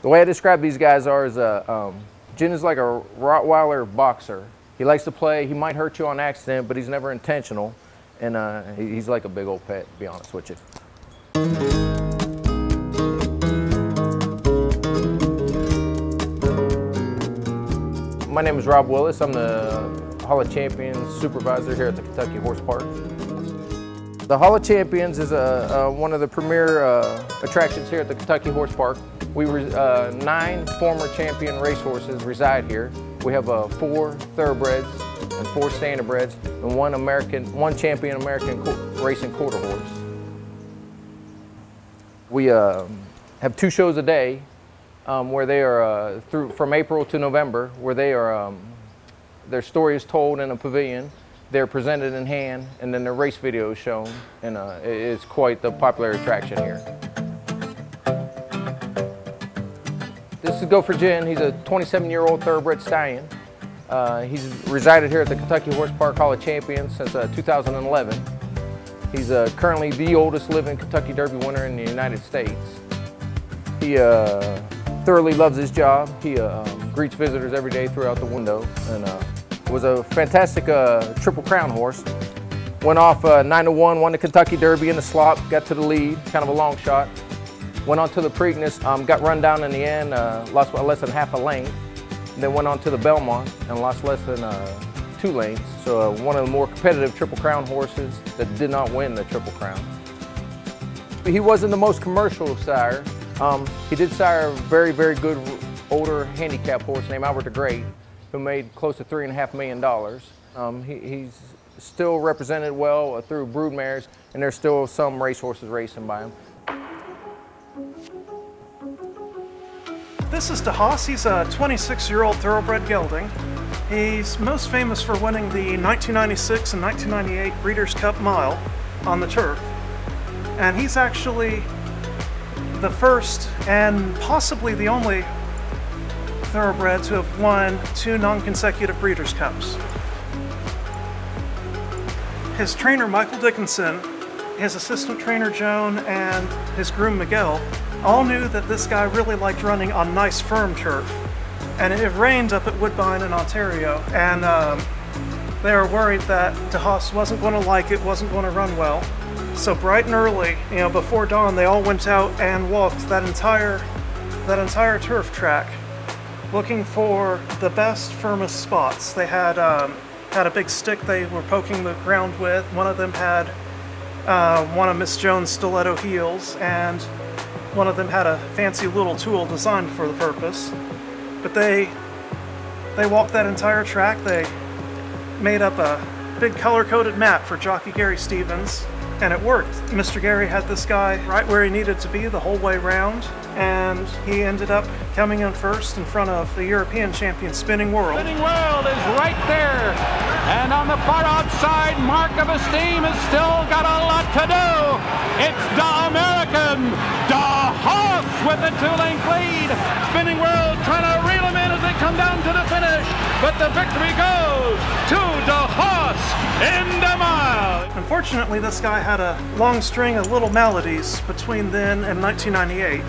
The way I describe these guys is Jin is like a Rottweiler boxer. He likes to play. He might hurt you on accident, but he's never intentional. And he's like a big old pet, to be honest with you. My name is Rob Willis. I'm the Hall of Champions supervisor here at the Kentucky Horse Park. The Hall of Champions is one of the premier attractions here at the Kentucky Horse Park. 9 former champion racehorses reside here. We have 4 thoroughbreds and 4 standardbreds and 1 champion American racing quarter horse. We have 2 shows a day where they are from April to November, where they are their story is told in a pavilion. They're presented in hand, and then their race video is shown, and it's quite the popular attraction here. This is Go for Jin. He's a 27-year-old thoroughbred stallion. He's resided here at the Kentucky Horse Park Hall of Champions since 2011. He's currently the oldest living Kentucky Derby winner in the United States. He thoroughly loves his job. He greets visitors every day throughout the window, and was a fantastic Triple Crown horse. Went off 9-1, won the Kentucky Derby in the slop, got to the lead, kind of a long shot. Went on to the Preakness, got run down in the end, lost less than half a length. Then went on to the Belmont and lost less than 2 lengths. So one of the more competitive Triple Crown horses that did not win the Triple Crown. He wasn't the most commercial sire. He did sire a very, very good older handicap horse named Albert the Great, who made close to $3.5 million. He's still represented well through broodmares, and there's still some racehorses racing by him. This is DeHaas. He's a 26-year-old thoroughbred gelding. He's most famous for winning the 1996 and 1998 Breeders' Cup Mile on the turf. And he's actually the first and possibly the only thoroughbred to have won 2 non-consecutive Breeders' Cups. His trainer, Michael Dickinson, his assistant trainer, Joan, and his groom, Miguel, all knew that this guy really liked running on nice, firm turf. And it rained up at Woodbine in Ontario, and they were worried that DeHaas wasn't going to like it, wasn't going to run well. So bright and early, before dawn, they all went out and walked that entire turf track, looking for the best, firmest spots. They had a big stick they were poking the ground with. One of them had one of Miss Jones' stiletto heels, and one of them had a fancy little tool designed for the purpose. But they walked that entire track. They made up a big color-coded map for jockey Gary Stevens, and it worked. Mr. Gary had this guy right where he needed to be the whole way round, and he ended up coming in first in front of the European champion Spinning World. Spinning World is right there, and on the far outside, Mark of Esteem has still got a lot to do. It's the American DeHaas with the 2-length lead. Spinning World trying to reel him in as they come down to the finish, but the victory goes to DeHaas in the mile. Unfortunately, this guy had a long string of little maladies between then and 1998.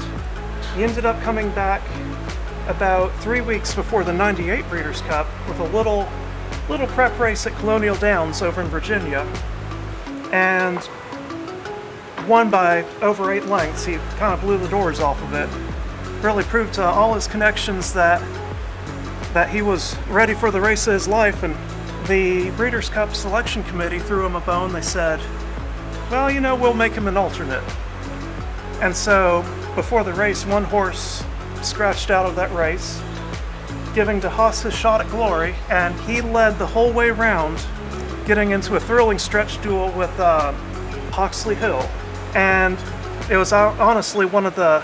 He ended up coming back about 3 weeks before the 98 Breeders' Cup with a little prep race at Colonial Downs over in Virginia, and won by over 8 lengths. He kind of blew the doors off of it. Really proved to all his connections that he was ready for the race of his life, and the Breeders' Cup selection committee threw him a bone. They said, well, we'll make him an alternate. And so, before the race, one horse scratched out of that race, giving DeHaas his shot at glory, and he led the whole way round, getting into a thrilling stretch duel with Hawksley Hill. And it was honestly one of the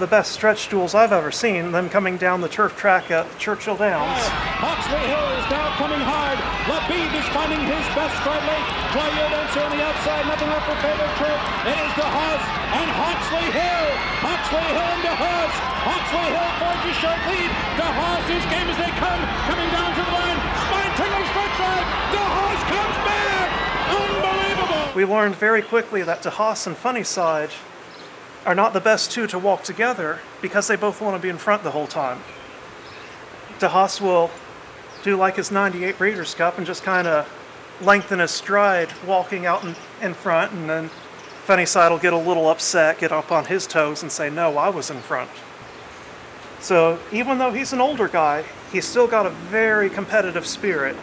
best stretch duels I've ever seen, them coming down the turf track at Churchill Downs. Hawksley Hill is now coming hard. Labib is finding his best start late. Joyeux Dancer on the outside, nothing up for favorite turf. It is DeHaas and Hawksley Hill. Hawksley Hill and DeHaas. Hawksley Hill forges short lead. DeHaas, whose game as they come, coming down to the line. Spine-tingling stretch ride. DeHaas comes back. Unbelievable. We learned very quickly that DeHaas and Funny Cide are not the best two to walk together because they both want to be in front the whole time. DeHaas will do like his 98 Breeders' Cup and just kind of lengthen his stride walking out in front, and then Cide will get a little upset, get up on his toes and say, no, I was in front. So even though he's an older guy, he's still got a very competitive spirit.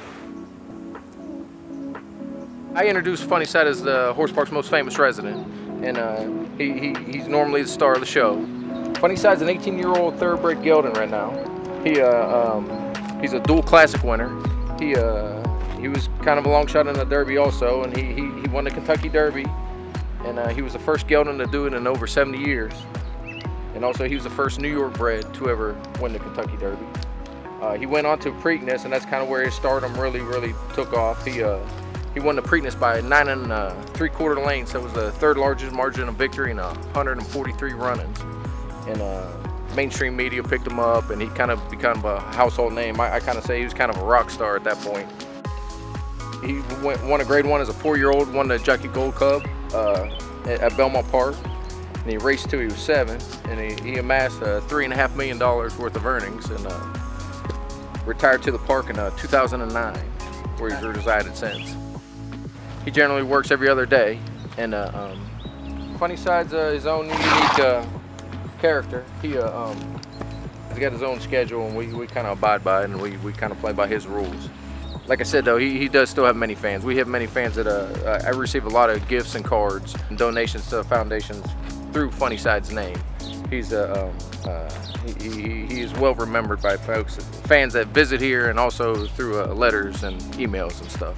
I introduced Cide as the horse park's most famous resident, and he's normally the star of the show. Cide's an 18-year-old thoroughbred gelding right now. He's a dual classic winner. He was kind of a long shot in the Derby also, and he won the Kentucky Derby, and he was the first gelding to do it in over 70 years. And also he was the first New York bred to ever win the Kentucky Derby. He went on to Preakness, and that's kind of where his stardom really took off. He won the Preakness by 9 3/4 lengths. That was the third largest margin of victory in 143 run-ins. And mainstream media picked him up, and he kind of became a household name. I kind of say he was kind of a rock star at that point. He won a grade 1 as a 4-year-old, won the Jockey Gold Cub at Belmont Park. And he raced till he was 7, and he amassed $3.5 million worth of earnings, and retired to the park in 2009, where he's resided since. He generally works every other day, and Cide's his own unique character. He's got his own schedule, and we kind of abide by it, and we kind of play by his rules. Like I said, though, he does still have many fans. We have many fans that I receive a lot of gifts and cards and donations to foundations through Cide's name. He is well remembered by fans that visit here, and also through letters and emails and stuff.